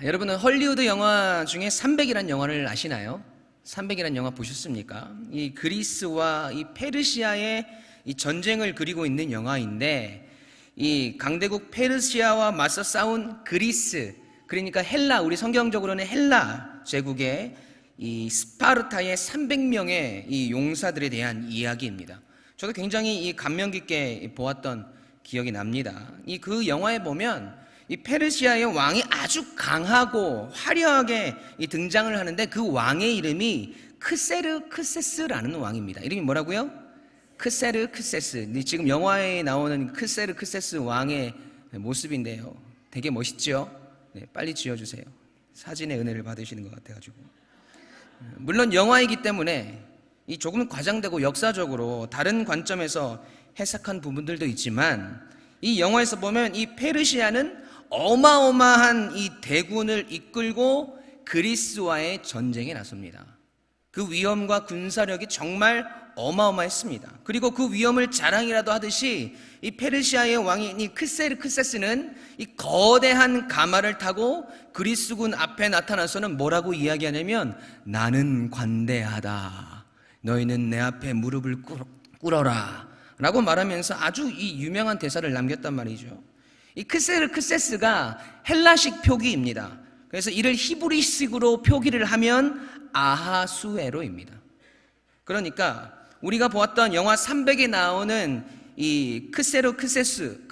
여러분은 헐리우드 영화 중에 300이라는 영화를 아시나요? 300이라는 영화 보셨습니까? 이 그리스와 이 페르시아의 이 전쟁을 그리고 있는 영화인데, 이 강대국 페르시아와 맞서 싸운 그리스, 그러니까 헬라, 우리 성경적으로는 헬라 제국의 이 스파르타의 300명의 이 용사들에 대한 이야기입니다. 저도 굉장히 이 감명 깊게 보았던 기억이 납니다. 그 영화에 보면 이 페르시아의 왕이 아주 강하고 화려하게 등장을 하는데, 그 왕의 이름이 크세르크세스라는 왕입니다. 이름이 뭐라고요? 크세르크세스. 지금 영화에 나오는 크세르크세스 왕의 모습인데요, 되게 멋있죠? 네, 빨리 지어주세요. 사진의 은혜를 받으시는 것 같아가지고. 물론 영화이기 때문에 이 조금 과장되고 역사적으로 다른 관점에서 해석한 부분들도 있지만, 이 영화에서 보면 이 페르시아는 어마어마한 이 대군을 이끌고 그리스와의 전쟁에 나섭니다. 그 위엄과 군사력이 정말 어마어마했습니다. 그리고 그 위엄을 자랑이라도 하듯이 이 페르시아의 왕인 이 크세르크세스는 이 거대한 가마를 타고 그리스군 앞에 나타나서는 뭐라고 이야기하냐면, 나는 관대하다, 너희는 내 앞에 무릎을 꿇어라 라고 말하면서 아주 이 유명한 대사를 남겼단 말이죠. 이 크세르크세스가 헬라식 표기입니다. 그래서 이를 히브리식으로 표기를 하면 아하수에로입니다. 그러니까 우리가 보았던 영화 300에 나오는 이 크세르크세스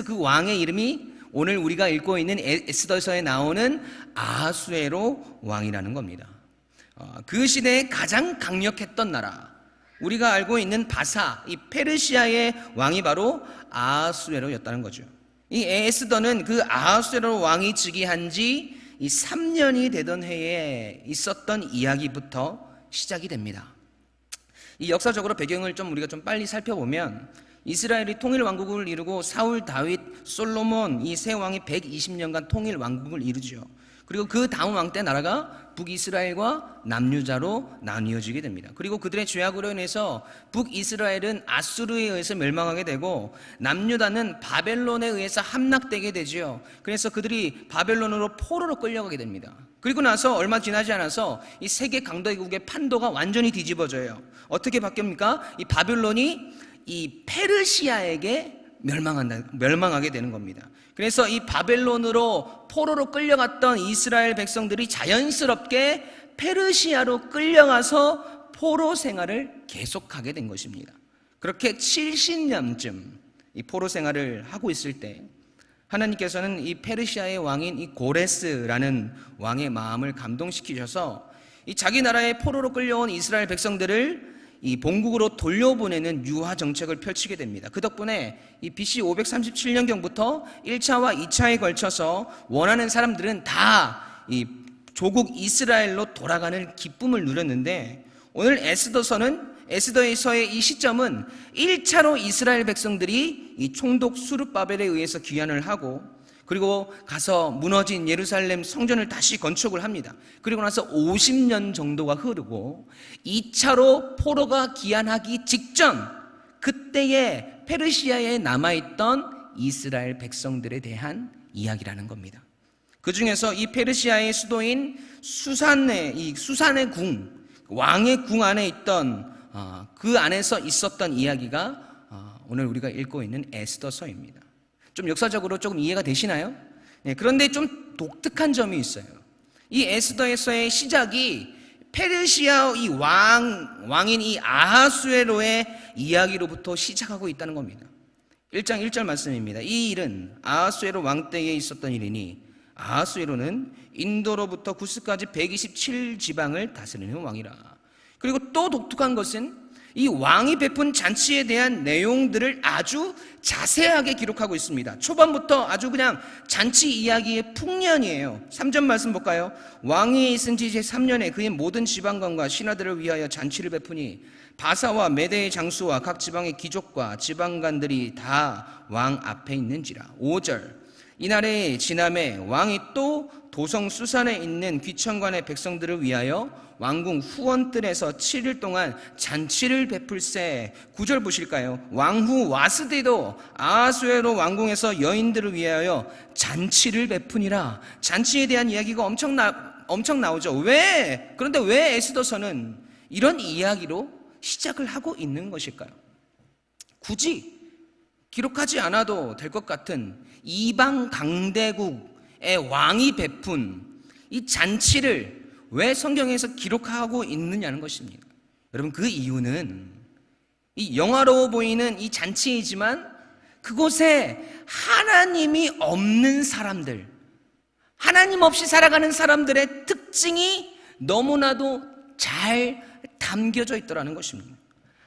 그 왕의 이름이 오늘 우리가 읽고 있는 에스더서에 나오는 아하수에로 왕이라는 겁니다. 그 시대에 가장 강력했던 나라, 우리가 알고 있는 바사, 이 페르시아의 왕이 바로 아하수에로였다는 거죠. 이 에스더는 그 아하수에로 왕이 즉위한 지 이 3년이 되던 해에 있었던 이야기부터 시작이 됩니다. 이 역사적으로 배경을 우리가 좀 빨리 살펴보면, 이스라엘이 통일 왕국을 이루고 사울, 다윗, 솔로몬 이 세 왕이 120년간 통일 왕국을 이루죠. 그리고 그 다음 왕 때 나라가 북이스라엘과 남유다로 나뉘어지게 됩니다. 그리고 그들의 죄악으로 인해서 북이스라엘은 아수르에 의해서 멸망하게 되고, 남유다는 바벨론에 의해서 함락되게 되죠. 그래서 그들이 바벨론으로 포로로 끌려가게 됩니다. 그리고 나서 얼마 지나지 않아서 이 세계 강대국의 판도가 완전히 뒤집어져요. 어떻게 바뀝니까? 이 바벨론이 이 페르시아에게 멸망하게 되는 겁니다. 그래서 이 바벨론으로 포로로 끌려갔던 이스라엘 백성들이 자연스럽게 페르시아로 끌려가서 포로 생활을 계속하게 된 것입니다. 그렇게 70년쯤 이 포로 생활을 하고 있을 때 하나님께서는 이 페르시아의 왕인 이 고레스라는 왕의 마음을 감동시키셔서 이 자기 나라의 포로로 끌려온 이스라엘 백성들을 이 본국으로 돌려보내는 유화 정책을 펼치게 됩니다. 그 덕분에 이 BC 537년경부터 1차와 2차에 걸쳐서 원하는 사람들은 다 이 조국 이스라엘로 돌아가는 기쁨을 누렸는데, 오늘 에스더에서의 이 시점은 1차로 이스라엘 백성들이 이 총독 수르바벨에 의해서 귀환을 하고, 그리고 가서 무너진 예루살렘 성전을 다시 건축을 합니다. 그리고 나서 50년 정도가 흐르고 2차로 포로가 귀환하기 직전, 그때에 페르시아에 남아있던 이스라엘 백성들에 대한 이야기라는 겁니다. 그 중에서 이 페르시아의 수도인 수산의 궁, 왕의 궁 안에 있던 그 안에서 있었던 이야기가 오늘 우리가 읽고 있는 에스더서입니다. 좀 역사적으로 조금 이해가 되시나요? 네, 그런데 좀 독특한 점이 있어요. 이 에스더에서의 시작이 페르시아 이 왕인 이 아하수에로의 이야기로부터 시작하고 있다는 겁니다. 1장 1절 말씀입니다. 이 일은 아하수에로 왕 때에 있었던 일이니, 아하수에로는 인도로부터 구스까지 127지방을 다스리는 왕이라. 그리고 또 독특한 것은 이 왕이 베푼 잔치에 대한 내용들을 아주 자세하게 기록하고 있습니다. 초반부터 아주 그냥 잔치 이야기의 풍년이에요. 3절 말씀 볼까요? 왕이 있은 지 제3년에 그의 모든 지방관과 신하들을 위하여 잔치를 베푸니, 바사와 메대의 장수와 각 지방의 귀족과 지방관들이 다 왕 앞에 있는지라. 5절, 이날에 지남에 왕이 또 도성 수산에 있는 귀천관의 백성들을 위하여 왕궁 후원뜰에서 7일 동안 잔치를 베풀세. 9절 보실까요? 왕후 와스디도 아하수에로 왕궁에서 여인들을 위하여 잔치를 베푸니라. 잔치에 대한 이야기가 엄청 나오죠. 그런데 왜 에스더서는 이런 이야기로 시작을 하고 있는 것일까요? 굳이 기록하지 않아도 될 것 같은 이방 강대국의 왕이 베푼 이 잔치를 왜 성경에서 기록하고 있느냐는 것입니다. 여러분, 그 이유는 이 영화로워 보이는 이 잔치이지만 그곳에 하나님이 없는 사람들, 하나님 없이 살아가는 사람들의 특징이 너무나도 잘 담겨져 있더라는 것입니다.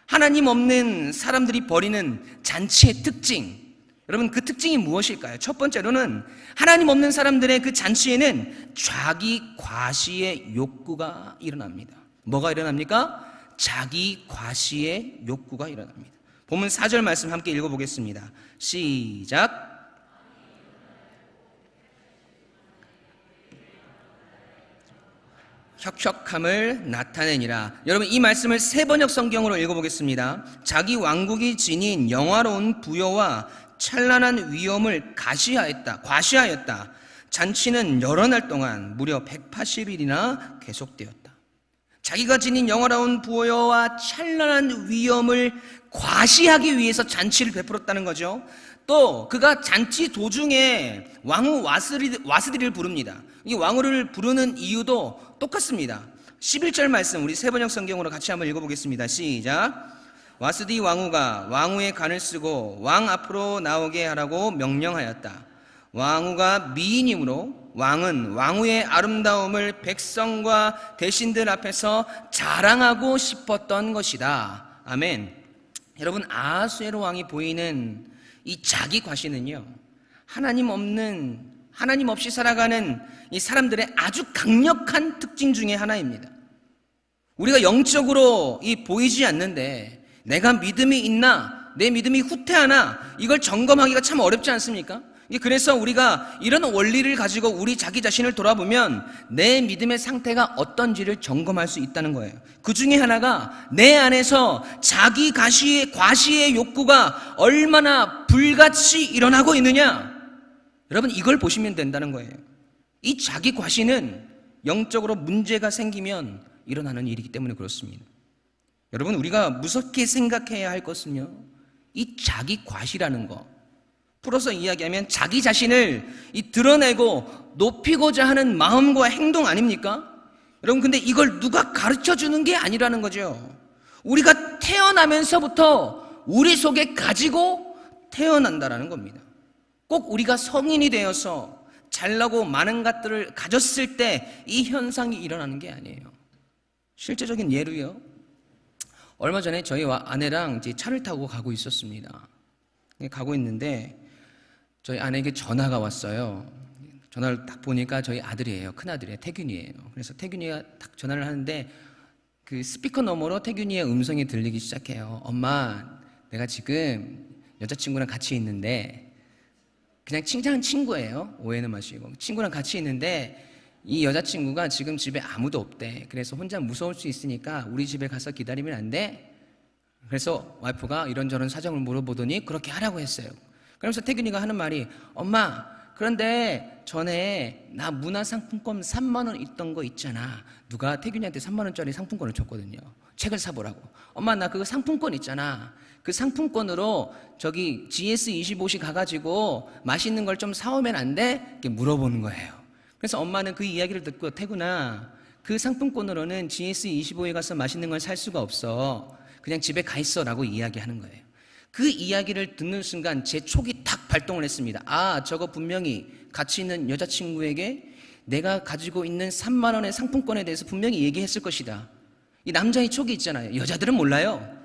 하나님 없는 사람들이 벌이는 잔치의 특징, 여러분, 그 특징이 무엇일까요? 첫 번째로는 하나님 없는 사람들의 그 잔치에는 자기 과시의 욕구가 일어납니다. 뭐가 일어납니까? 자기 과시의 욕구가 일어납니다. 본문 4절 말씀 함께 읽어보겠습니다. 시작. 혁혁함을 나타내니라. 여러분, 이 말씀을 세번역 성경으로 읽어보겠습니다. 자기 왕국이 지닌 영화로운 부여와 찬란한 위엄을 과시하였다. 잔치는 여러 날 동안 무려 180일이나 계속되었다. 자기가 지닌 영화로운 부여와 찬란한 위엄을 과시하기 위해서 잔치를 베풀었다는 거죠. 또 그가 잔치 도중에 왕후 와스디를 부릅니다. 이 왕후를 부르는 이유도 똑같습니다. 11절 말씀 우리 세번역 성경으로 같이 한번 읽어보겠습니다. 시작. 와스디 왕후가 왕후의 간을 쓰고 왕 앞으로 나오게 하라고 명령하였다. 왕후가 미인이므로 왕은 왕후의 아름다움을 백성과 대신들 앞에서 자랑하고 싶었던 것이다. 아멘. 여러분, 아하수에로 왕이 보이는 이 자기 과시는요, 하나님 없이 살아가는 이 사람들의 아주 강력한 특징 중에 하나입니다. 우리가 영적으로 보이지 않는데 내가 믿음이 있나, 내 믿음이 후퇴하나, 이걸 점검하기가 참 어렵지 않습니까? 그래서 우리가 이런 원리를 가지고 우리 자기 자신을 돌아보면 내 믿음의 상태가 어떤지를 점검할 수 있다는 거예요. 그 중에 하나가 내 안에서 자기 과시의 욕구가 얼마나 불같이 일어나고 있느냐. 여러분, 이걸 보시면 된다는 거예요. 이 자기 과시는 영적으로 문제가 생기면 일어나는 일이기 때문에 그렇습니다. 여러분, 우리가 무섭게 생각해야 할 것은요, 이 자기 과시라는 거, 풀어서 이야기하면 자기 자신을 드러내고 높이고자 하는 마음과 행동 아닙니까? 여러분, 근데 이걸 누가 가르쳐 주는 게 아니라는 거죠. 우리가 태어나면서부터 우리 속에 가지고 태어난다라는 겁니다. 꼭 우리가 성인이 되어서 잘나고 많은 것들을 가졌을 때 이 현상이 일어나는 게 아니에요. 실제적인 예로요, 얼마 전에 저희 아내랑 이제 차를 타고 가고 있었습니다. 가고 있는데 저희 아내에게 전화가 왔어요. 전화를 딱 보니까 저희 아들이에요. 큰아들이에요. 태균이에요. 그래서 태균이가 딱 전화를 하는데 그 스피커 너머로 태균이의 음성이 들리기 시작해요. 엄마, 내가 지금 여자친구랑 같이 있는데, 그냥 칭찬한 친구예요. 오해는 마시고. 친구랑 같이 있는데 이 여자친구가 지금 집에 아무도 없대. 그래서 혼자 무서울 수 있으니까 우리 집에 가서 기다리면 안 돼? 그래서 와이프가 이런저런 사정을 물어보더니 그렇게 하라고 했어요. 그러면서 태균이가 하는 말이, 엄마, 그런데 전에 나 문화상품권 3만 원 있던 거 있잖아. 누가 태균이한테 3만 원짜리 상품권을 줬거든요. 책을 사보라고. 엄마, 나 그거 상품권 있잖아. 그 상품권으로 저기 GS25시 가가지고 맛있는 걸 좀 사오면 안 돼? 이렇게 물어보는 거예요. 그래서 엄마는 그 이야기를 듣고, 태균아, 그 상품권으로는 GS25에 가서 맛있는 걸 살 수가 없어. 그냥 집에 가 있어 라고 이야기하는 거예요. 그 이야기를 듣는 순간 제 촉이 탁 발동을 했습니다. 아, 저거 분명히 같이 있는 여자친구에게 내가 가지고 있는 3만 원의 상품권에 대해서 분명히 얘기했을 것이다. 이 남자의 촉이 있잖아요. 여자들은 몰라요.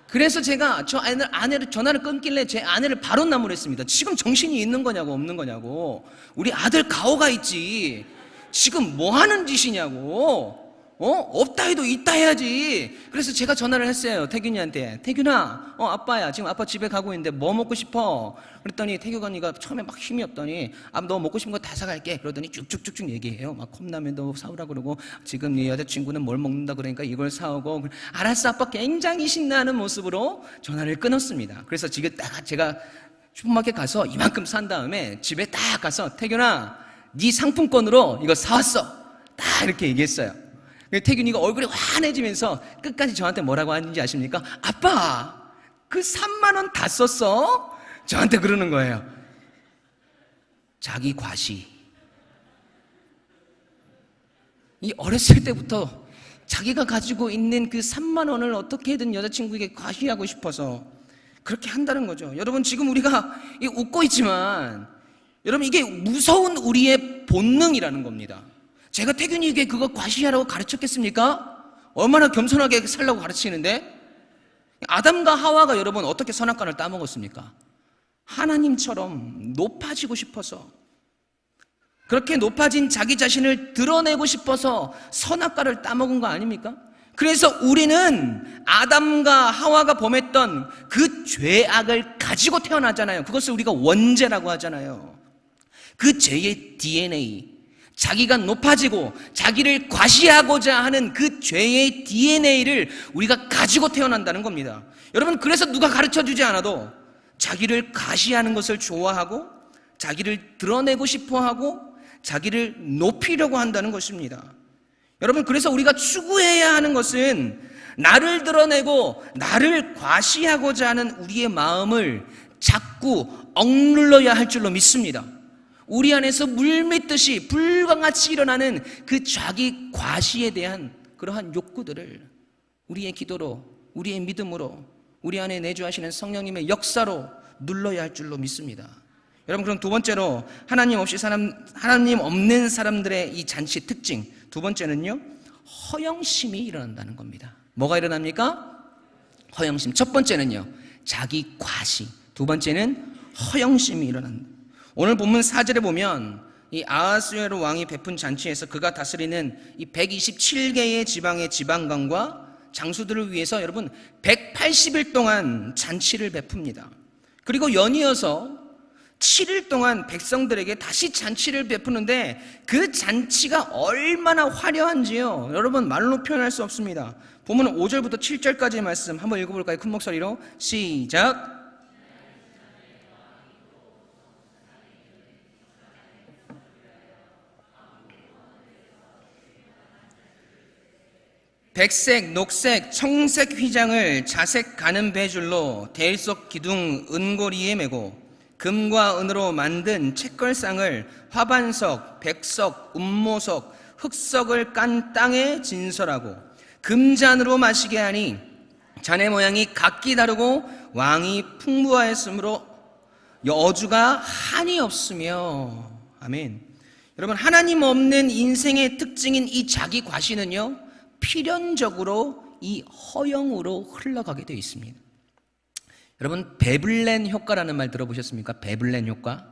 그래서 제가 저 아내를 전화를 끊길래 제 아내를 바로 나무랬습니다. 지금 정신이 있는 거냐고 없는 거냐고. 우리 아들 가오가 있지. 지금 뭐 하는 짓이냐고. 없다 해도 있다 해야지. 그래서 제가 전화를 했어요. 태균이한테. 태균아, 아빠야. 지금 아빠 집에 가고 있는데 뭐 먹고 싶어? 그랬더니 태균이가 처음에 막 힘이 없더니 너 먹고 싶은 거 다 사갈게. 그러더니 쭉쭉쭉쭉 얘기해요. 막 컵라면도 사오라 그러고 지금 네 여자친구는 뭘 먹는다 그러니까 이걸 사오고. 알았어 아빠. 굉장히 신나는 모습으로 전화를 끊었습니다. 그래서 지금 딱 제가 슈퍼마켓 가서 이만큼 산 다음에 집에 딱 가서 태균아, 네 상품권으로 이거 사왔어. 딱 이렇게 얘기했어요. 태균이가 얼굴이 환해지면서 끝까지 저한테 뭐라고 하는지 아십니까? 아빠, 그 3만 원 다 썼어? 저한테 그러는 거예요. 자기 과시. 이 어렸을 때부터 자기가 가지고 있는 그 3만 원을 어떻게든 여자친구에게 과시하고 싶어서 그렇게 한다는 거죠. 여러분, 지금 우리가 웃고 있지만 여러분, 이게 무서운 우리의 본능이라는 겁니다. 제가 태균이에게 그거 과시하라고 가르쳤겠습니까? 얼마나 겸손하게 살라고 가르치는데? 아담과 하와가 여러분 어떻게 선악과를 따먹었습니까? 하나님처럼 높아지고 싶어서, 그렇게 높아진 자기 자신을 드러내고 싶어서 선악과를 따먹은 거 아닙니까? 그래서 우리는 아담과 하와가 범했던 그 죄악을 가지고 태어나잖아요. 그것을 우리가 원죄라고 하잖아요. 그 죄의 DNA, 자기가 높아지고 자기를 과시하고자 하는 그 죄의 DNA를 우리가 가지고 태어난다는 겁니다. 여러분, 그래서 누가 가르쳐주지 않아도 자기를 과시하는 것을 좋아하고 자기를 드러내고 싶어하고 자기를 높이려고 한다는 것입니다. 여러분, 그래서 우리가 추구해야 하는 것은 나를 드러내고 나를 과시하고자 하는 우리의 마음을 자꾸 억눌러야 할 줄로 믿습니다. 우리 안에서 물밀듯이 불같이 일어나는 그 자기 과시에 대한 그러한 욕구들을 우리의 기도로, 우리의 믿음으로, 우리 안에 내주하시는 성령님의 역사로 눌러야 할 줄로 믿습니다. 여러분, 그럼 두 번째로 하나님 없는 사람들의 이 잔치의 특징, 두 번째는요, 허영심이 일어난다는 겁니다. 뭐가 일어납니까? 허영심. 첫 번째는요, 자기 과시. 두 번째는 허영심이 일어난다. 오늘 본문 4절에 보면 이 아하수에로 왕이 베푼 잔치에서 그가 다스리는 이 127개의 지방의 지방관과 장수들을 위해서 여러분 180일 동안 잔치를 베풉니다. 그리고 연이어서 7일 동안 백성들에게 다시 잔치를 베푸는데 그 잔치가 얼마나 화려한지요, 여러분 말로 표현할 수 없습니다. 보면 5절부터 7절까지의 말씀 한번 읽어볼까요? 큰 목소리로 시작. 백색, 녹색, 청색 휘장을 자색 가는 배줄로 대일석 기둥 은고리에 메고 금과 은으로 만든 채걸상을 화반석, 백석, 운모석, 흑석을 깐 땅에 진설하고 금잔으로 마시게 하니 잔의 모양이 각기 다르고 왕이 풍부하였으므로 여주가 한이 없으며. 아멘. 여러분, 하나님 없는 인생의 특징인 이 자기 과시는요, 필연적으로 이 허영으로 흘러가게 되어 있습니다. 여러분, 베블렌 효과라는 말 들어보셨습니까? 베블렌 효과.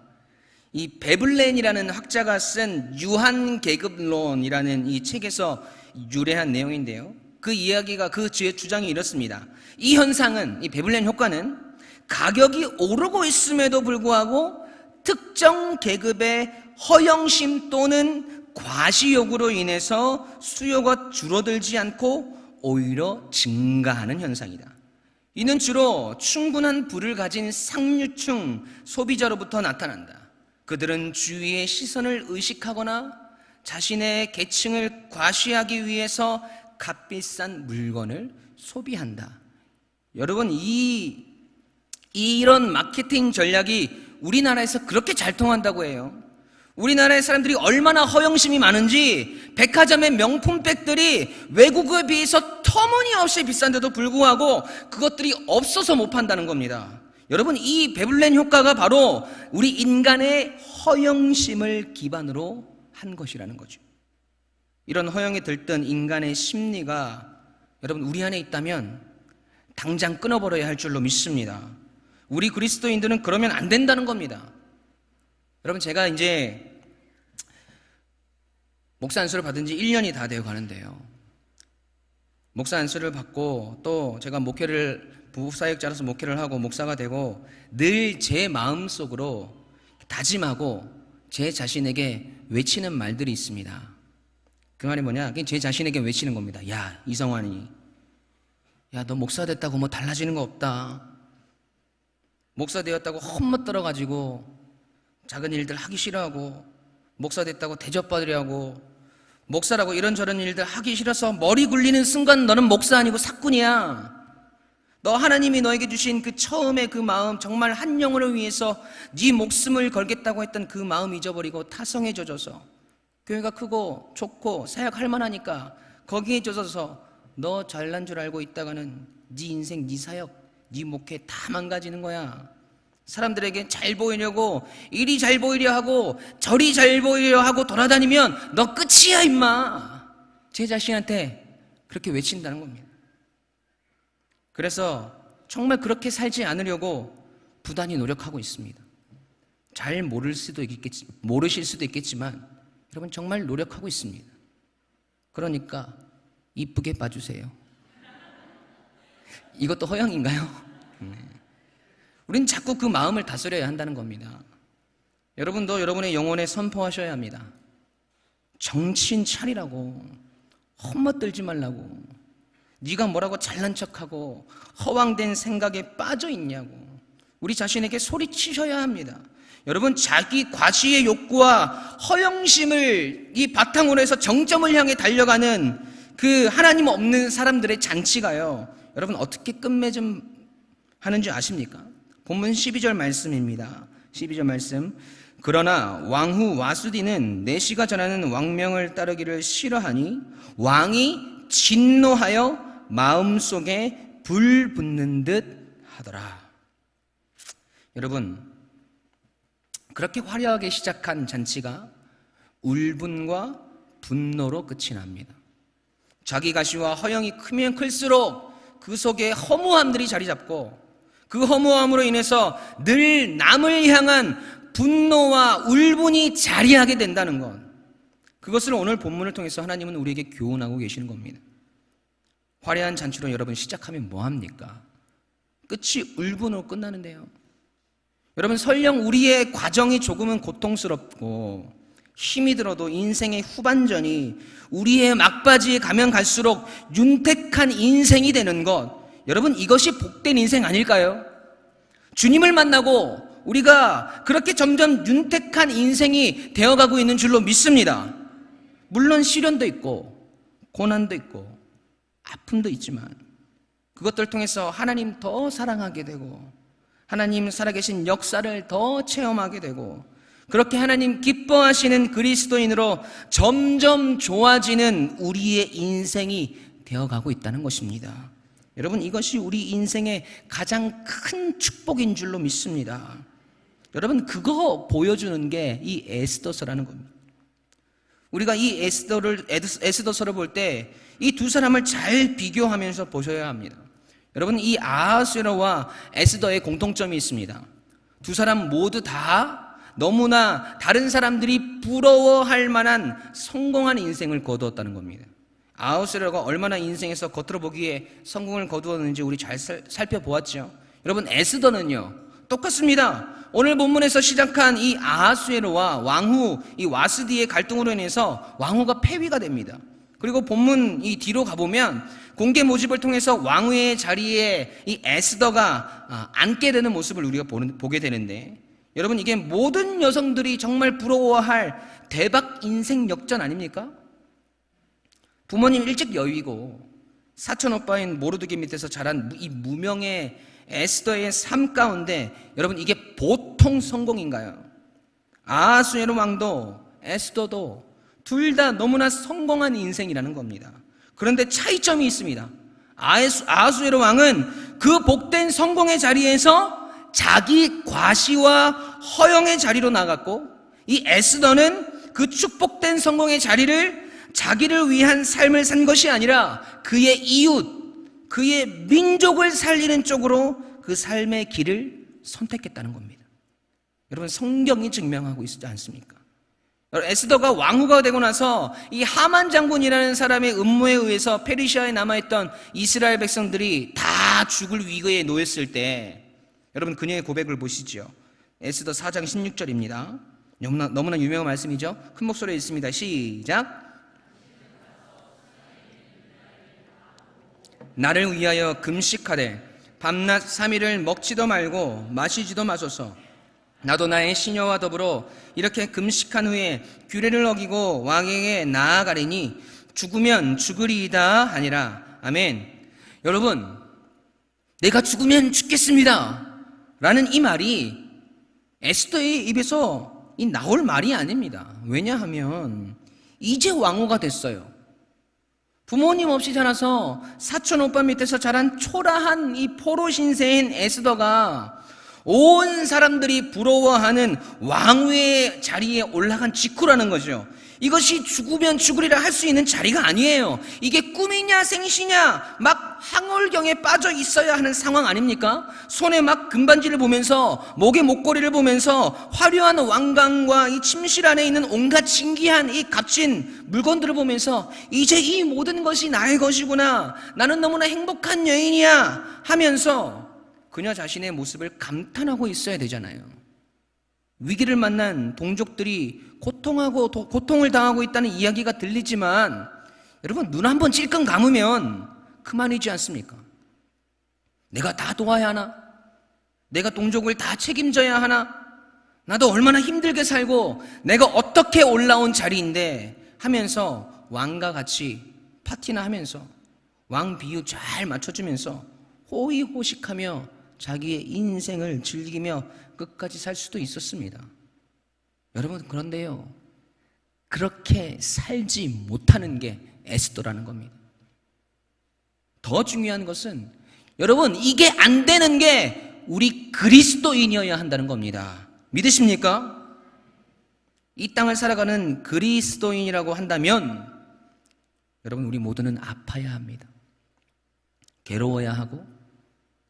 이 베블렌이라는 학자가 쓴 유한계급론이라는 이 책에서 유래한 내용인데요, 그 이야기가, 그 주장이 이렇습니다. 이 현상은, 이 베블렌 효과는 가격이 오르고 있음에도 불구하고 특정 계급의 허영심 또는 과시욕으로 인해서 수요가 줄어들지 않고 오히려 증가하는 현상이다. 이는 주로 충분한 부를 가진 상류층 소비자로부터 나타난다. 그들은 주위의 시선을 의식하거나 자신의 계층을 과시하기 위해서 값비싼 물건을 소비한다. 여러분, 이런 마케팅 전략이 우리나라에서 그렇게 잘 통한다고 해요. 우리나라의 사람들이 얼마나 허영심이 많은지 백화점의 명품백들이 외국에 비해서 터무니없이 비싼데도 불구하고 그것들이 없어서 못 판다는 겁니다. 여러분, 이 베블렌 효과가 바로 우리 인간의 허영심을 기반으로 한 것이라는 거죠. 이런 허영에 들뜬 인간의 심리가 여러분 우리 안에 있다면 당장 끊어버려야 할 줄로 믿습니다. 우리 그리스도인들은 그러면 안 된다는 겁니다. 여러분, 제가 이제 목사 안수를 받은 지 1년이 다 되어 가는데요, 목사 안수를 받고 또 제가 부사역자로서 목회를 하고 목사가 되고 늘 제 마음속으로 다짐하고 제 자신에게 외치는 말들이 있습니다. 그 말이 뭐냐? 제 자신에게 외치는 겁니다. 야, 이성환이, 야, 너 목사 됐다고 뭐 달라지는 거 없다. 목사 되었다고 헛멋들어가지고 작은 일들 하기 싫어하고, 목사 됐다고 대접받으려고, 목사라고 이런저런 일들 하기 싫어서 머리 굴리는 순간 너는 목사 아니고 사꾼이야. 너 하나님이 너에게 주신 그 처음에 그 마음, 정말 한 영혼을 위해서 네 목숨을 걸겠다고 했던 그 마음 잊어버리고 타성에 젖어서 교회가 크고 좋고 사역할 만하니까 거기에 젖어서 너 잘난 줄 알고 있다가는 네 인생, 네 사역, 네 목회 다 망가지는 거야. 사람들에게 잘 보이려고 이리 잘 보이려 하고 저리 잘 보이려 하고 돌아다니면 너 끝이야 임마. 제 자신한테 그렇게 외친다는 겁니다. 그래서 정말 그렇게 살지 않으려고 부단히 노력하고 있습니다. 잘 모르실 수도 있겠지만 여러분 정말 노력하고 있습니다. 그러니까 이쁘게 봐주세요. 이것도 허영인가요? 우린 자꾸 그 마음을 다스려야 한다는 겁니다. 여러분도 여러분의 영혼에 선포하셔야 합니다. 정신 차리라고, 헛멋들지 말라고, 네가 뭐라고 잘난 척하고 허황된 생각에 빠져 있냐고 우리 자신에게 소리치셔야 합니다. 여러분, 자기 과시의 욕구와 허영심을 이 바탕으로 해서 정점을 향해 달려가는 그 하나님 없는 사람들의 잔치가요, 여러분 어떻게 끝맺음 하는지 아십니까? 본문 12절 말씀입니다. 12절 말씀. 그러나 왕후 와수디는 내시가 전하는 왕명을 따르기를 싫어하니 왕이 진노하여 마음속에 불 붙는 듯 하더라. 여러분, 그렇게 화려하게 시작한 잔치가 울분과 분노로 끝이 납니다. 자기 가시와 허영이 크면 클수록 그 속에 허무함들이 자리 잡고 그 허무함으로 인해서 늘 남을 향한 분노와 울분이 자리하게 된다는 것, 그것을 오늘 본문을 통해서 하나님은 우리에게 교훈하고 계시는 겁니다. 화려한 잔치로 여러분 시작하면 뭐합니까? 끝이 울분으로 끝나는데요. 여러분, 설령 우리의 과정이 조금은 고통스럽고 힘이 들어도 인생의 후반전이 우리의 막바지에 가면 갈수록 윤택한 인생이 되는 것, 여러분 이것이 복된 인생 아닐까요? 주님을 만나고 우리가 그렇게 점점 윤택한 인생이 되어가고 있는 줄로 믿습니다. 물론 시련도 있고 고난도 있고 아픔도 있지만 그것들을 통해서 하나님 더 사랑하게 되고 하나님 살아계신 역사를 더 체험하게 되고 그렇게 하나님 기뻐하시는 그리스도인으로 점점 좋아지는 우리의 인생이 되어가고 있다는 것입니다. 여러분, 이것이 우리 인생의 가장 큰 축복인 줄로 믿습니다. 여러분, 그거 보여주는 게 이 에스더서라는 겁니다. 우리가 이 에스더서를 볼 때 이 두 사람을 잘 비교하면서 보셔야 합니다. 여러분, 이 아하수에로와 에스더의 공통점이 있습니다. 두 사람 모두 다 너무나 다른 사람들이 부러워할 만한 성공한 인생을 거두었다는 겁니다. 아하수에로가 얼마나 인생에서 겉으로 보기에 성공을 거두었는지 우리 잘 살펴보았죠. 여러분, 에스더는요 똑같습니다. 오늘 본문에서 시작한 이 아하수에로와 왕후 이 와스디의 갈등으로 인해서 왕후가 폐위가 됩니다. 그리고 본문 이 뒤로 가보면 공개 모집을 통해서 왕후의 자리에 이 에스더가 앉게 되는 모습을 우리가 보게 되는데, 여러분 이게 모든 여성들이 정말 부러워할 대박 인생 역전 아닙니까? 부모님 일찍 여위고 사촌 오빠인 모르드게 밑에서 자란 이 무명의 에스더의 삶 가운데 여러분 이게 보통 성공인가요? 아하수에로 왕도 에스더도 둘 다 너무나 성공한 인생이라는 겁니다. 그런데 차이점이 있습니다. 아하수에로 왕은 그 복된 성공의 자리에서 자기 과시와 허영의 자리로 나갔고, 이 에스더는 그 축복된 성공의 자리를 자기를 위한 삶을 산 것이 아니라 그의 이웃, 그의 민족을 살리는 쪽으로 그 삶의 길을 선택했다는 겁니다. 여러분, 성경이 증명하고 있지 않습니까? 에스더가 왕후가 되고 나서 이 하만 장군이라는 사람의 음모에 의해서 페르시아에 남아있던 이스라엘 백성들이 다 죽을 위기에 놓였을 때 여러분 그녀의 고백을 보시죠. 에스더 4장 16절입니다. 너무나 유명한 말씀이죠. 큰 목소리에 있습니다. 시작. 나를 위하여 금식하되 밤낮 3일을 먹지도 말고 마시지도 마소서. 나도 나의 시녀와 더불어 이렇게 금식한 후에 규례를 어기고 왕에게 나아가리니 죽으면 죽으리이다 하니라. 아멘. 여러분, 내가 죽으면 죽겠습니다 라는 이 말이 에스더의 입에서 나올 말이 아닙니다. 왜냐하면 이제 왕후가 됐어요. 부모님 없이 자라서 사촌 오빠 밑에서 자란 초라한 이 포로 신세인 에스더가 온 사람들이 부러워하는 왕후의 자리에 올라간 직후라는 거죠. 이것이 죽으면 죽으리라 할 수 있는 자리가 아니에요. 이게 꿈이냐 생시냐 막 황홀경에 빠져 있어야 하는 상황 아닙니까? 손에 막 금반지를 보면서 목에 목걸이를 보면서 화려한 왕관과 이 침실 안에 있는 온갖 신기한 이 값진 물건들을 보면서 이제 이 모든 것이 나의 것이구나, 나는 너무나 행복한 여인이야 하면서 그녀 자신의 모습을 감탄하고 있어야 되잖아요. 위기를 만난 동족들이 고통을 당하고 있다는 이야기가 들리지만 여러분 눈 한번 찔끔 감으면 그만이지 않습니까? 내가 다 도와야 하나? 내가 동족을 다 책임져야 하나? 나도 얼마나 힘들게 살고 내가 어떻게 올라온 자리인데 하면서 왕과 같이 파티나 하면서 왕 비유 잘 맞춰주면서 호의호식하며 자기의 인생을 즐기며 끝까지 살 수도 있었습니다. 여러분, 그런데요, 그렇게 살지 못하는 게 에스더라는 겁니다. 더 중요한 것은 여러분, 이게 안 되는 게 우리 그리스도인이어야 한다는 겁니다. 믿으십니까? 이 땅을 살아가는 그리스도인이라고 한다면 여러분, 우리 모두는 아파야 합니다. 괴로워야 하고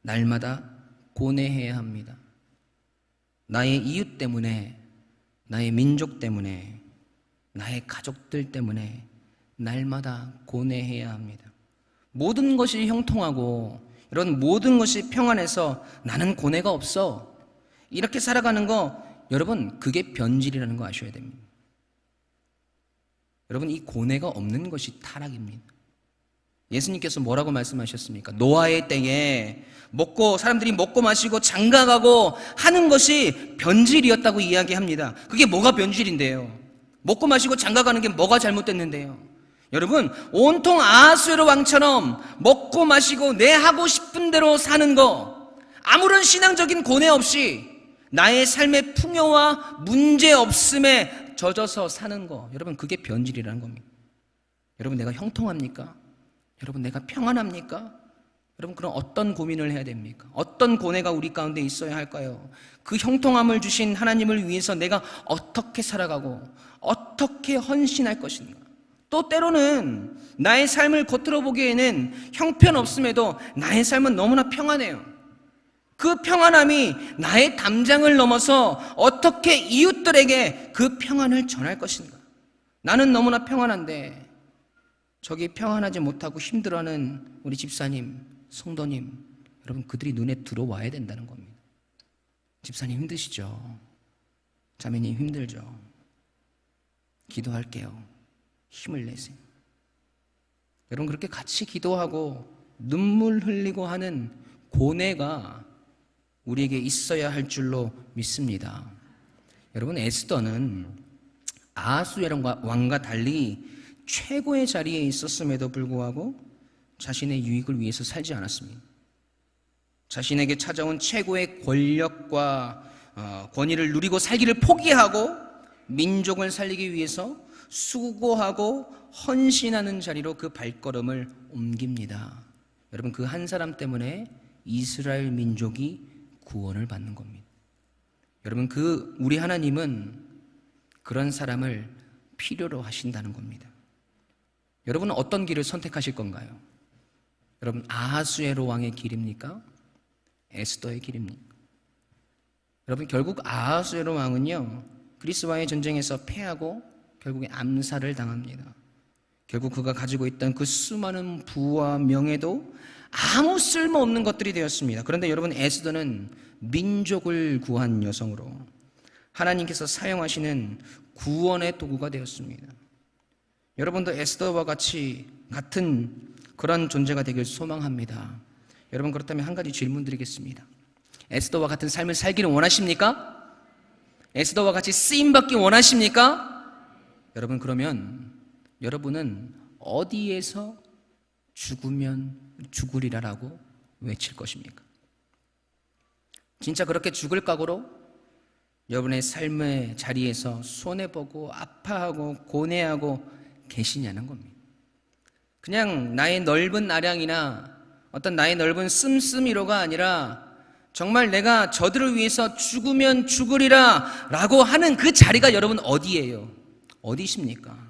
날마다 고뇌해야 합니다. 나의 이웃 때문에, 나의 민족 때문에, 나의 가족들 때문에 날마다 고뇌해야 합니다. 모든 것이 형통하고 이런 모든 것이 평안해서 나는 고뇌가 없어, 이렇게 살아가는 거, 여러분 그게 변질이라는 거 아셔야 됩니다. 여러분, 이 고뇌가 없는 것이 타락입니다. 예수님께서 뭐라고 말씀하셨습니까? 노아의 때에 사람들이 먹고 마시고 장가가고 하는 것이 변질이었다고 이야기합니다. 그게 뭐가 변질인데요? 먹고 마시고 장가가는 게 뭐가 잘못됐는데요? 여러분, 온통 아하수에로 왕처럼 먹고 마시고 내 하고 싶은 대로 사는 거, 아무런 신앙적인 고뇌 없이 나의 삶의 풍요와 문제 없음에 젖어서 사는 거, 여러분 그게 변질이라는 겁니다. 여러분, 내가 형통합니까? 여러분, 내가 평안합니까? 여러분, 그럼 어떤 고민을 해야 됩니까? 어떤 고뇌가 우리 가운데 있어야 할까요? 그 형통함을 주신 하나님을 위해서 내가 어떻게 살아가고 어떻게 헌신할 것인가? 또 때로는 나의 삶을 겉으로 보기에는 형편없음에도 나의 삶은 너무나 평안해요. 그 평안함이 나의 담장을 넘어서 어떻게 이웃들에게 그 평안을 전할 것인가? 나는 너무나 평안한데 저기 평안하지 못하고 힘들어하는 우리 집사님, 성도님, 여러분 그들이 눈에 들어와야 된다는 겁니다. 집사님 힘드시죠? 자매님 힘들죠? 기도할게요. 힘을 내세요. 여러분, 그렇게 같이 기도하고 눈물 흘리고 하는 고뇌가 우리에게 있어야 할 줄로 믿습니다. 여러분, 에스더는 아하수에로 왕과 달리 최고의 자리에 있었음에도 불구하고 자신의 유익을 위해서 살지 않았습니다. 자신에게 찾아온 최고의 권력과 권위를 누리고 살기를 포기하고 민족을 살리기 위해서 수고하고 헌신하는 자리로 그 발걸음을 옮깁니다. 여러분, 그 한 사람 때문에 이스라엘 민족이 구원을 받는 겁니다. 여러분, 우리 하나님은 그런 사람을 필요로 하신다는 겁니다. 여러분은 어떤 길을 선택하실 건가요? 여러분, 아하수에로 왕의 길입니까? 에스더의 길입니까? 여러분, 결국 아하수에로 왕은요, 그리스와의 전쟁에서 패하고 결국에 암살을 당합니다. 결국 그가 가지고 있던 그 수많은 부와 명예도 아무 쓸모없는 것들이 되었습니다. 그런데 여러분, 에스더는 민족을 구한 여성으로 하나님께서 사용하시는 구원의 도구가 되었습니다. 여러분도 에스더와 같은 그런 존재가 되길 소망합니다. 여러분, 그렇다면 한 가지 질문 드리겠습니다. 에스더와 같은 삶을 살기를 원하십니까? 에스더와 같이 쓰임받기 원하십니까? 여러분, 그러면 여러분은 어디에서 죽으면 죽으리라라고 외칠 것입니까? 진짜 그렇게 죽을 각오로 여러분의 삶의 자리에서 손해보고 아파하고 고뇌하고 계시냐는 겁니다. 그냥 나의 넓은 아량이나 어떤 나의 넓은 씀씀이로가 아니라 정말 내가 저들을 위해서 죽으면 죽으리라 라고 하는 그 자리가 여러분 어디예요? 어디십니까?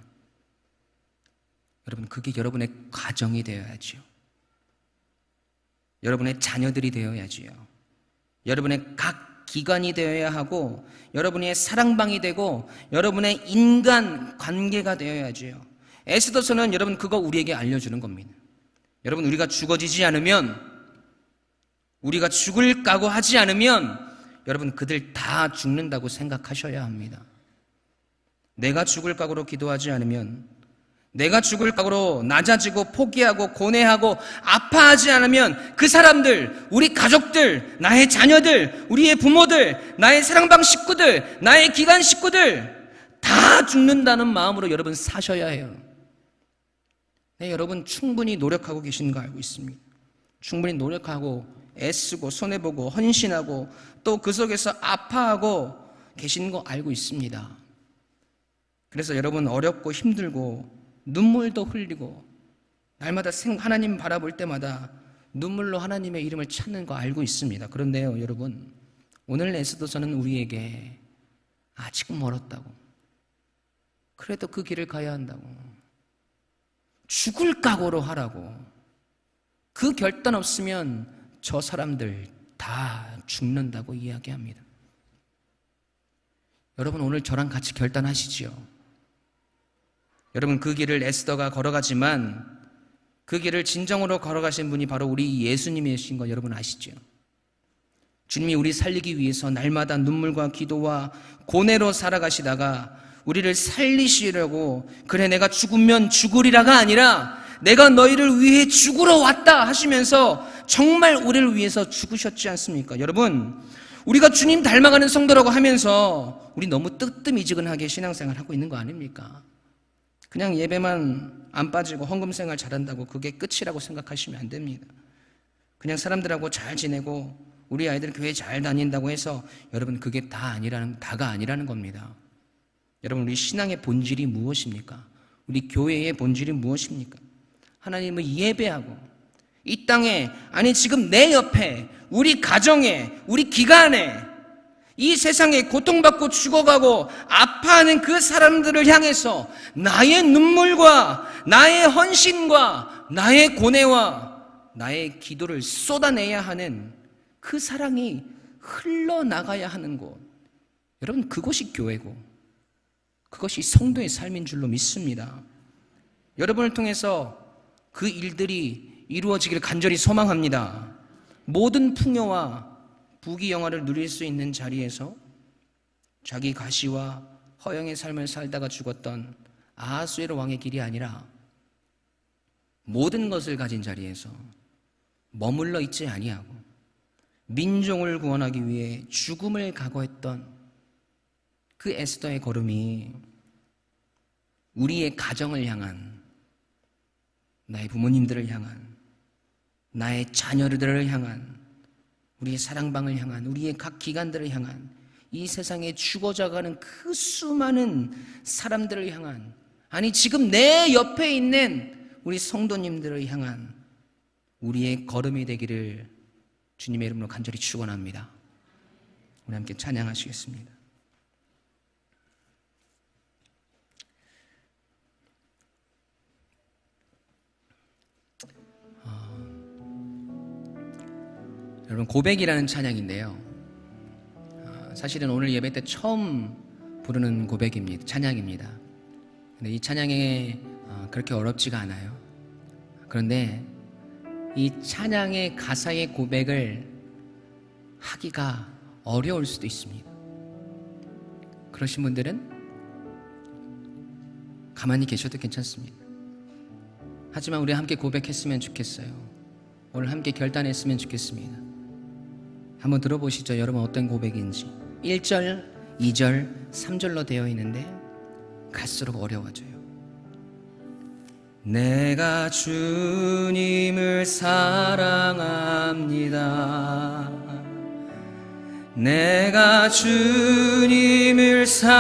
여러분, 그게 여러분의 가정이 되어야지요. 여러분의 자녀들이 되어야지요. 여러분의 각 기관이 되어야 하고 여러분의 사랑방이 되고 여러분의 인간 관계가 되어야지요. 에스더서는 여러분 그거 우리에게 알려주는 겁니다. 여러분, 우리가 죽어지지 않으면, 우리가 죽을 각오하지 않으면 여러분 그들 다 죽는다고 생각하셔야 합니다. 내가 죽을 각오로 기도하지 않으면, 내가 죽을 각오로 낮아지고 포기하고 고뇌하고 아파하지 않으면 그 사람들, 우리 가족들, 나의 자녀들, 우리의 부모들, 나의 사랑방 식구들, 나의 기관 식구들 다 죽는다는 마음으로 여러분 사셔야 해요. 네, 여러분 충분히 노력하고 계신 거 알고 있습니다. 충분히 노력하고 애쓰고 손해보고 헌신하고 또 그 속에서 아파하고 계신 거 알고 있습니다. 그래서 여러분 어렵고 힘들고 눈물도 흘리고 날마다 하나님 바라볼 때마다 눈물로 하나님의 이름을 찾는 거 알고 있습니다. 그런데요, 여러분, 오늘 에스더서는 우리에게 아직 멀었다고, 그래도 그 길을 가야 한다고, 죽을 각오로 하라고, 그 결단 없으면 저 사람들 다 죽는다고 이야기합니다. 여러분, 오늘 저랑 같이 결단하시지요. 여러분, 그 길을 에스더가 걸어가지만 그 길을 진정으로 걸어가신 분이 바로 우리 예수님이신 거 여러분 아시죠? 주님이 우리 살리기 위해서 날마다 눈물과 기도와 고뇌로 살아가시다가 우리를 살리시려고, 그래 내가 죽으면 죽으리라가 아니라 내가 너희를 위해 죽으러 왔다 하시면서 정말 우리를 위해서 죽으셨지 않습니까? 여러분, 우리가 주님 닮아가는 성도라고 하면서 우리 너무 뜨뜻미지근하게 신앙생활 하고 있는 거 아닙니까? 그냥 예배만 안 빠지고 헌금생활 잘한다고 그게 끝이라고 생각하시면 안 됩니다. 그냥 사람들하고 잘 지내고 우리 아이들 교회 잘 다닌다고 해서 여러분 그게 다가 아니라는 겁니다. 여러분, 우리 신앙의 본질이 무엇입니까? 우리 교회의 본질이 무엇입니까? 하나님을 예배하고 이 땅에, 아니 지금 내 옆에, 우리 가정에, 우리 기관에, 이 세상에 고통받고 죽어가고 아파하는 그 사람들을 향해서 나의 눈물과 나의 헌신과 나의 고뇌와 나의 기도를 쏟아내야 하는 그 사랑이 흘러나가야 하는 곳, 여러분 그것이 교회고 그것이 성도의 삶인 줄로 믿습니다. 여러분을 통해서 그 일들이 이루어지기를 간절히 소망합니다. 모든 풍요와 부귀영화를 누릴 수 있는 자리에서 자기 가시와 허영의 삶을 살다가 죽었던 아하수에로 왕의 길이 아니라 모든 것을 가진 자리에서 머물러 있지 아니하고 민족을 구원하기 위해 죽음을 각오했던 그 에스더의 걸음이 우리의 가정을 향한, 나의 부모님들을 향한, 나의 자녀들을 향한, 우리의 사랑방을 향한, 우리의 각 기관들을 향한, 이 세상에 죽어져가는 그 수많은 사람들을 향한, 아니 지금 내 옆에 있는 우리 성도님들을 향한 우리의 걸음이 되기를 주님의 이름으로 간절히 축원합니다. 우리 함께 찬양하시겠습니다. 여러분, 고백이라는 찬양인데요, 사실은 오늘 예배 때 처음 부르는 고백입니다. 찬양입니다. 근데 이 찬양이 그렇게 어렵지가 않아요. 그런데 이 찬양의 가사의 고백을 하기가 어려울 수도 있습니다. 그러신 분들은 가만히 계셔도 괜찮습니다. 하지만 우리 함께 고백했으면 좋겠어요. 오늘 함께 결단했으면 좋겠습니다. 한번 들어보시죠. 여러분 어떤 고백인지. 1절, 2절, 3절로 되어 있는데 갈수록 어려워져요. 내가 주님을 사랑합니다. 내가 주님을 사랑합니다.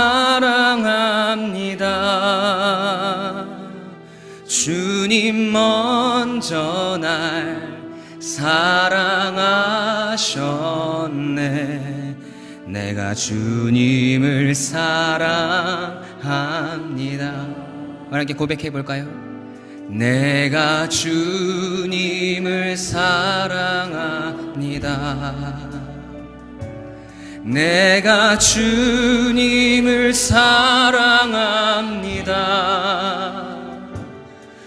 주님 먼저 날 사랑하셨네. 내가 주님을 사랑합니다. 함께 고백해 볼까요? 내가 주님을 사랑합니다. 내가 주님을 사랑합니다.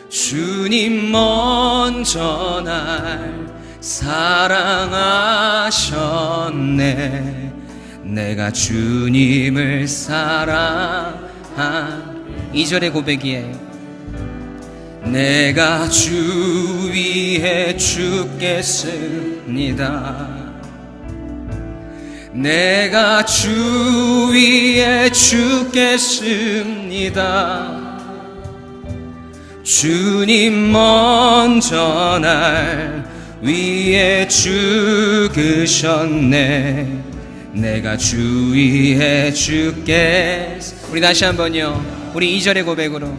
주님 먼저 날 사랑하셨네. 내가 주님을 사랑한 2절의 고백이에요. 내가 주 위에 죽겠습니다. 내가 주 위에 죽겠습니다. 주님 먼저 날 위에 죽으셨네. 내가 주 위에 죽겠습니다. 우리 다시 한번요. 우리 2절의 고백으로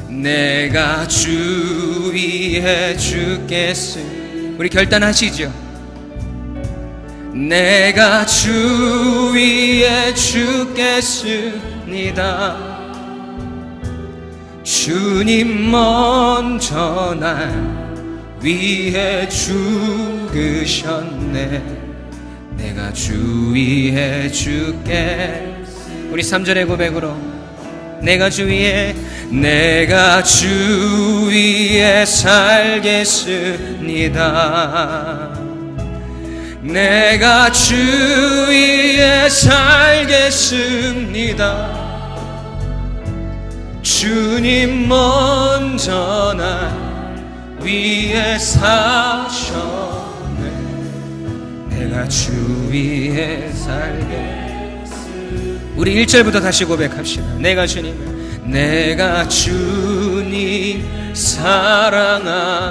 내가 주 위에 죽겠습니다. 우리 결단하시죠. 내가 주 위에 죽겠습니다. 주님 먼저 날 위에 죽으셨네. 내가 주 위에 죽겠습니다. 우리 3절의 고백으로 내가 주 위에 살겠습니다. 내가 주 위에 살겠습니다. 주님 먼저 날 위에 사셨네. 내가 주 위에 살겠습니다. 우리 1절부터 다시 고백합시다. 내가 주님 사랑합니다.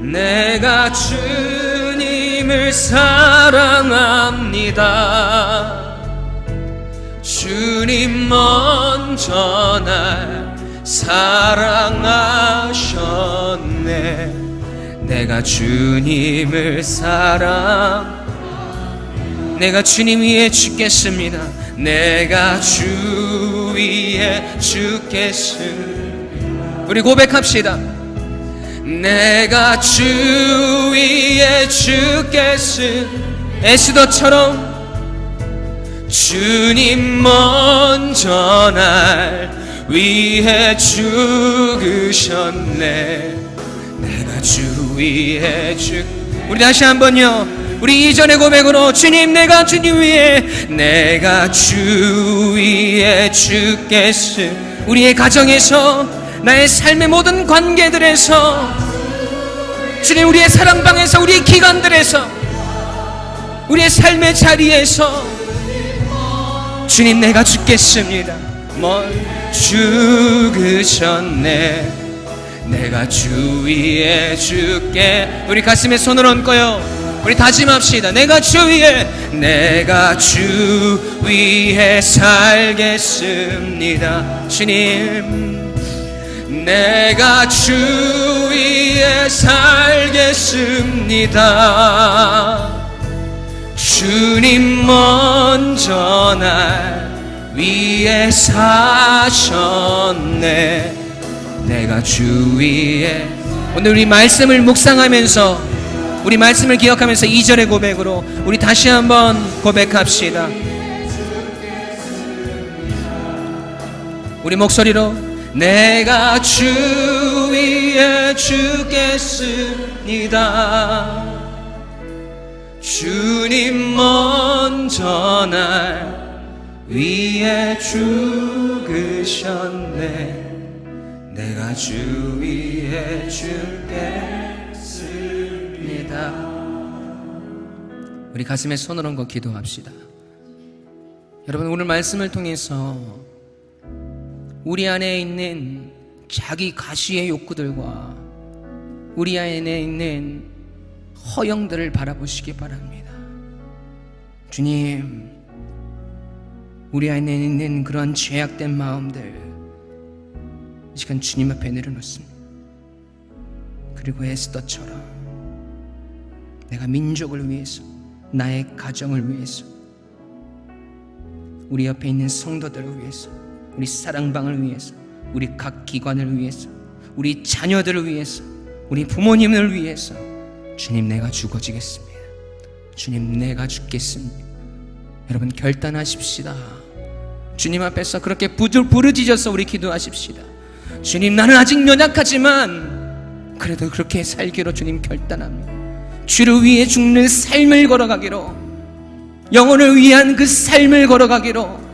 내가 주님을 사랑합니다. 주님 먼저 날 사랑하셨네. 내가 주님을 내가 주님 위에 죽겠습니다. 내가 주 위에 죽겠습니다. 우리 고백합시다. 내가 주 위에 죽겠습니다. 에스더처럼 주님 먼저 날 위에 죽으셨네. 내가 주 위에 우리 다시 한번요. 우리 이전의 고백으로 주님 내가 주님 내가 주 위에 죽겠습니다. 우리의 가정에서 나의 삶의 모든 관계들에서 주님 우리의 사랑방에서 우리의 기관들에서 우리의 삶의 자리에서 주님 내가 죽겠습니다. 죽으셨네. 내가 주 위에 죽게. 우리 가슴에 손을 얹고요. 우리 다짐합시다. 내가 주 위에 살겠습니다. 주님 내가 주 위에 살겠습니다. 주님 먼저 날 위에 사셨네. 내가 주 위에. 오늘 우리 말씀을 묵상하면서 우리 말씀을 기억하면서 2절의 고백으로 우리 다시 한번 고백합시다. 우리 목소리로 내가 주 위에 죽겠습니다. 주님 먼저 날 위에 죽으셨네. 내가 주 위에 죽겠습니다. 우리 가슴에 손을 얹고 기도합시다. 여러분, 오늘 말씀을 통해서 우리 안에 있는 자기 가시의 욕구들과 우리 안에 있는 허영들을 바라보시기 바랍니다. 주님, 우리 안에 있는 그런 죄악된 마음들 이 시간 주님 앞에 내려놓습니다. 그리고 에스더처럼 내가 민족을 위해서, 나의 가정을 위해서, 우리 옆에 있는 성도들을 위해서, 우리 사랑방을 위해서, 우리 각 기관을 위해서, 우리 자녀들을 위해서, 우리 부모님을 위해서 주님, 내가 죽어지겠습니다. 주님, 내가 죽겠습니다. 여러분, 결단하십시다. 주님 앞에서 그렇게 부르짖어서 우리 기도하십시다. 주님, 나는 아직 연약하지만 그래도 그렇게 살기로 주님 결단합니다. 주를 위해 죽는 삶을 걸어가기로, 영혼을 위한 그 삶을 걸어가기로,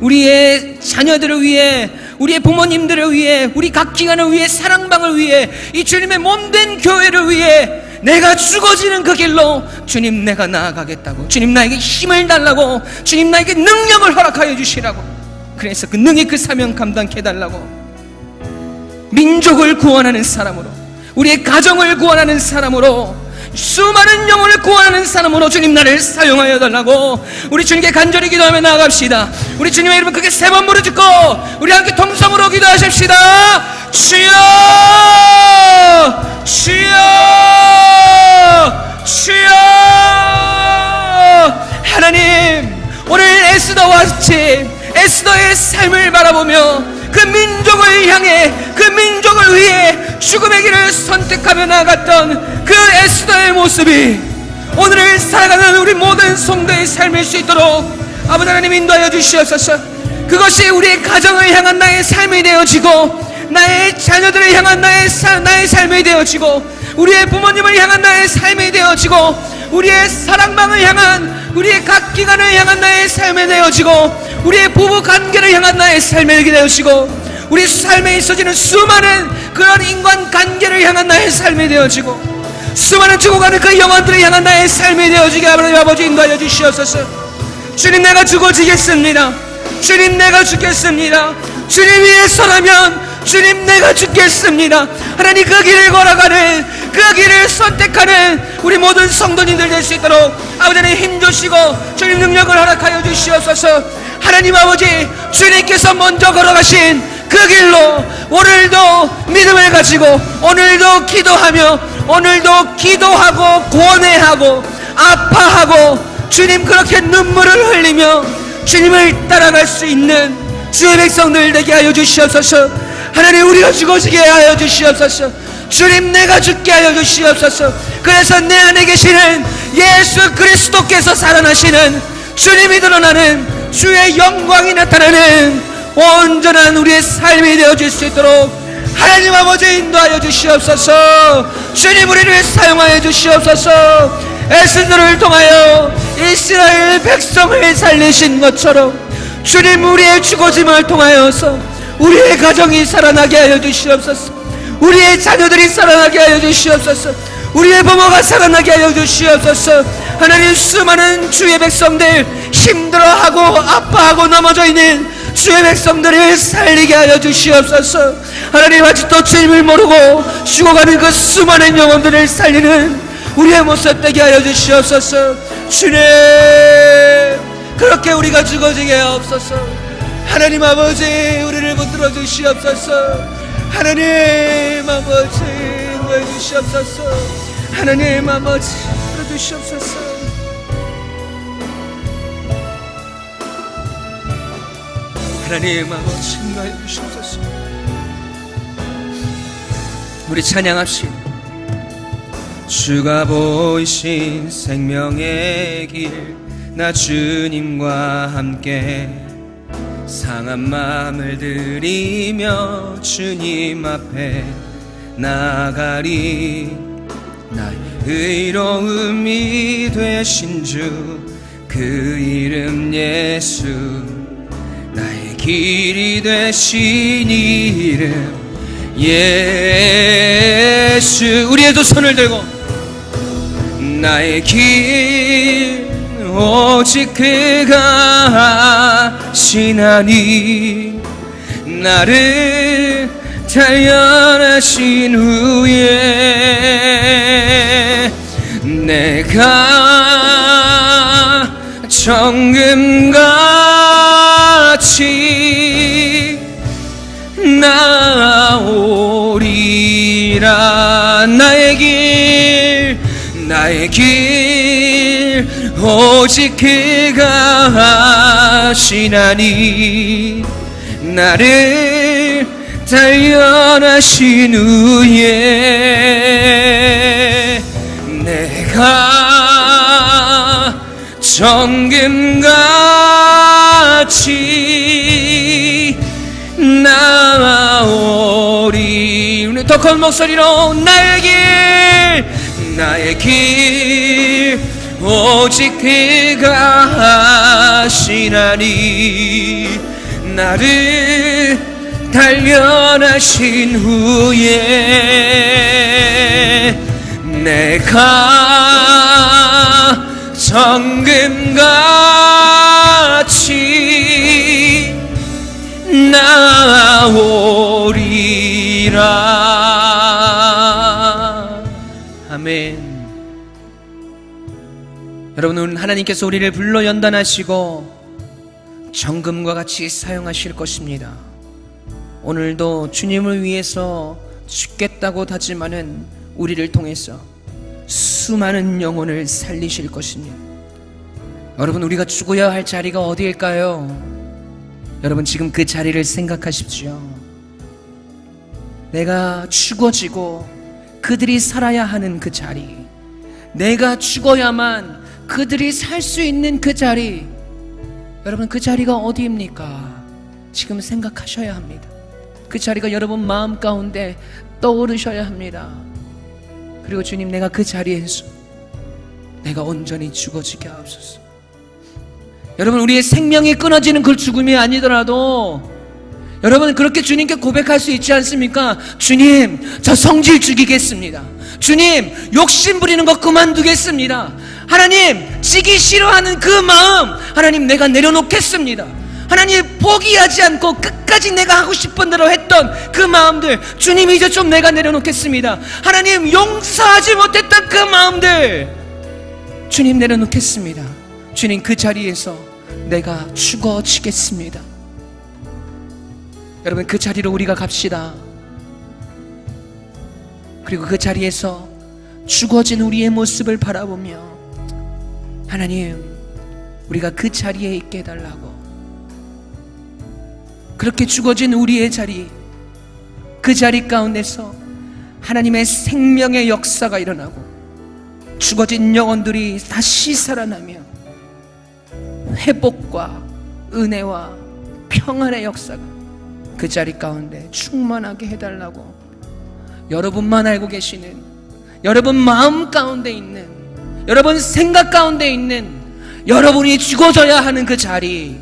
우리의 자녀들을 위해, 우리의 부모님들을 위해, 우리 각 기관을 위해, 사랑방을 위해, 이 주님의 몸된 교회를 위해 내가 죽어지는 그 길로 주님, 내가 나아가겠다고, 주님 나에게 힘을 달라고, 주님 나에게 능력을 허락하여 주시라고, 그래서 그 능히 그 사명 감당케 해달라고, 민족을 구원하는 사람으로, 우리의 가정을 구원하는 사람으로, 수많은 영혼을 구원하는 사람으로 주님 나를 사용하여 달라고 우리 주님께 간절히 기도하며 나아갑시다. 우리 주님의 이름을 크게 3번 부르짖고 우리 함께 통성으로 기도하십시다. 주여, 주여, 주여. 하나님, 오늘 에스더와 같이 에스더의 삶을 바라보며 그 민족을 향해, 그 민족을 위해 죽음의 길을 선택하며 나아갔던 그 에스더의 모습이 오늘을 살아가는 우리 모든 성도의 삶일 수 있도록 아버지 하나님 인도하여 주시옵소서. 그것이 우리의 가정을 향한 나의 삶이 되어지고, 나의 자녀들을 향한 나의 삶이 되어지고, 우리의 부모님을 향한 나의 삶이 되어지고, 우리의 사랑방을 향한, 우리의 각 기관을 향한 나의 삶이 되어지고, 우리의 부부 관계를 향한 나의 삶이 되어지고, 우리 삶에 있어지는 수많은 그런 인간 관계를 향한 나의 삶이 되어지고, 수많은 죽어가는 그 영혼들을 향한 나의 삶이 되어지게 하나님 아버지 인도하여 주시옵소서. 주님, 내가 죽어지겠습니다. 주님, 내가 죽겠습니다. 주님 위해서라면 주님, 내가 죽겠습니다. 하나님, 그 길을 걸어가는, 그 길을 선택하는 우리 모든 성도님들 될 수 있도록 아버지 하나님 힘주시고 주님 능력을 허락하여 주시옵소서. 하나님 아버지, 주님께서 먼저 걸어가신 그 길로 오늘도 믿음을 가지고, 오늘도 기도하며, 오늘도 기도하고 고뇌하고 아파하고 주님 그렇게 눈물을 흘리며 주님을 따라갈 수 있는 주의 백성들 되게 하여 주시옵소서. 하나님, 우리가 죽어지게 하여 주시옵소서. 주님, 내가 죽게 하여 주시옵소서. 그래서 내 안에 계시는 예수 그리스도께서 살아나시는 주님이 드러나는 주의 영광이 나타나는 온전한 우리의 삶이 되어질 수 있도록 하나님 아버지 인도하여 주시옵소서. 주님, 우리를 사용하여 주시옵소서. 에스더를 통하여 이스라엘 백성을 살리신 것처럼 주님, 우리의 죽어짐을 통하여서 우리의 가정이 살아나게 하여 주시옵소서. 우리의 자녀들이 살아나게 하여 주시옵소서. 우리의 부모가 살아나게 하여 주시옵소서. 하나님, 수많은 주의 백성들, 힘들어하고 아파하고 넘어져 있는 주의 백성들을 살리게 하여 주시옵소서. 하나님, 아직도 주님을 모르고 죽어가는 그 수많은 영혼들을 살리는 우리의 모습 되게 하여 주시옵소서. 주님, 그렇게 우리가 죽어지게 하옵소서. 하나님 아버지, 우리를 붙들어 주시옵소서. 하나님 아버지, 인도해 주시옵소서. 하나님 아버지, 붙들어 주시옵소서. 하나님 아버지, 인도해 주시옵소서. 우리 찬양합시다. 주가 보이신 생명의 길, 나 주님과 함께 상한 마음을 들이며 주님 앞에 나가리. 나의 의로움이 되신 주, 그 이름 예수. 나의 길이 되신 이름 예수. 우리의 두 손을 들고 나의 길 오직 그가 하시나니, 나를 단련하신 후에 내가 정금같이 나오리라. 나의 길 오직 그가 하시나니, 나를 단련하신 후에 내가 정금같이 나오리. 우리 더 큰 목소리로 나의 길 오직 그가 하시나니, 나를 단련하신 후에 내가 정금같이 나오리라. 아멘. 여러분, 하나님께서 우리를 불러 연단하시고 정금과 같이 사용하실 것입니다. 오늘도 주님을 위해서 죽겠다고 다짐하는 우리를 통해서 수많은 영혼을 살리실 것입니다. 여러분, 우리가 죽어야 할 자리가 어디일까요? 여러분, 지금 그 자리를 생각하십시오. 내가 죽어지고 그들이 살아야 하는 그 자리, 내가 죽어야만 그들이 살 수 있는 그 자리, 여러분, 그 자리가 어디입니까? 지금 생각하셔야 합니다. 그 자리가 여러분 마음 가운데 떠오르셔야 합니다. 그리고 주님, 내가 그 자리에서 내가 온전히 죽어지게 하옵소서. 여러분, 우리의 생명이 끊어지는 그 죽음이 아니더라도 여러분, 그렇게 주님께 고백할 수 있지 않습니까? 주님, 저 성질 죽이겠습니다. 주님, 욕심 부리는 거 그만두겠습니다. 하나님, 지기 싫어하는 그 마음, 하나님, 내가 내려놓겠습니다. 하나님, 포기하지 않고 끝까지 내가 하고 싶은 대로 했던 그 마음들, 주님, 이제 좀 내가 내려놓겠습니다. 하나님, 용서하지 못했던 그 마음들, 주님, 내려놓겠습니다. 주님, 그 자리에서 내가 죽어지겠습니다. 여러분, 그 자리로 우리가 갑시다. 그리고 그 자리에서 죽어진 우리의 모습을 바라보며, 하나님, 우리가 그 자리에 있게 해달라고. 그렇게 죽어진 우리의 자리, 그 자리 가운데서 하나님의 생명의 역사가 일어나고 죽어진 영혼들이 다시 살아나며 회복과 은혜와 평안의 역사가 그 자리 가운데 충만하게 해달라고, 여러분만 알고 계시는, 여러분 마음 가운데 있는, 여러분 생각 가운데 있는, 여러분이 죽어져야 하는 그 자리,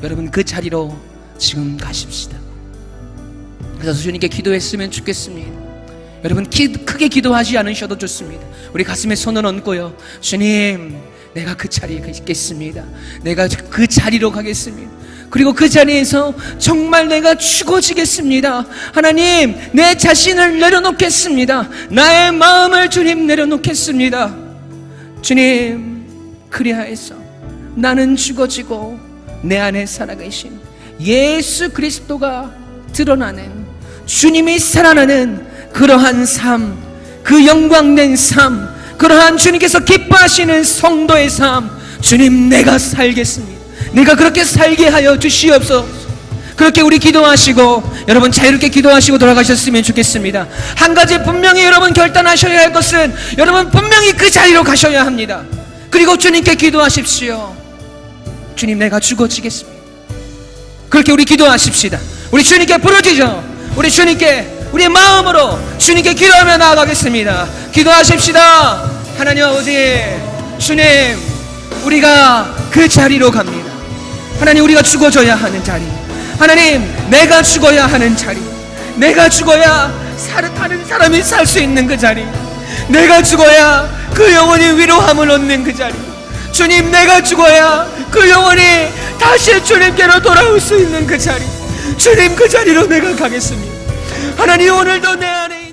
여러분 그 자리로 지금 가십시다. 그래서 주님께 기도했으면 좋겠습니다. 여러분, 크게 기도하지 않으셔도 좋습니다. 우리 가슴에 손을 얹고요, 주님, 내가 그 자리에 있겠습니다. 내가 그 자리로 가겠습니다. 그리고 그 자리에서 정말 내가 죽어지겠습니다. 하나님, 내 자신을 내려놓겠습니다. 나의 마음을 주님 내려놓겠습니다. 주님, 그리하여서 나는 죽어지고 내 안에 살아계신 예수 그리스도가 드러나는, 주님이 살아나는 그러한 삶, 그 영광된 삶, 그러한 주님께서 기뻐하시는 성도의 삶, 주님, 내가 살겠습니다. 내가 그렇게 살게 하여 주시옵소서. 그렇게 우리 기도하시고 여러분 자유롭게 기도하시고 돌아가셨으면 좋겠습니다. 한 가지 분명히 여러분 결단하셔야 할 것은 여러분 분명히 그 자리로 가셔야 합니다. 그리고 주님께 기도하십시오. 주님, 내가 죽어지겠습니다. 그렇게 우리 기도하십시다. 우리 주님께 부르짖어 우리 주님께 우리의 마음으로 주님께 기도하며 나아가겠습니다. 기도하십시다. 하나님 아버지, 주님, 우리가 그 자리로 갑니다. 하나님, 우리가 죽어져야 하는 자리, 하나님, 내가 죽어야 하는 자리, 내가 죽어야 다른 사람이 살 수 있는 그 자리, 내가 죽어야 그 영혼이 위로함을 얻는 그 자리, 주님, 내가 죽어야 그 영혼이 다시 주님께로 돌아올 수 있는 그 자리, 주님, 그 자리로 내가 가겠습니다. 하나님, 오늘도 내 안에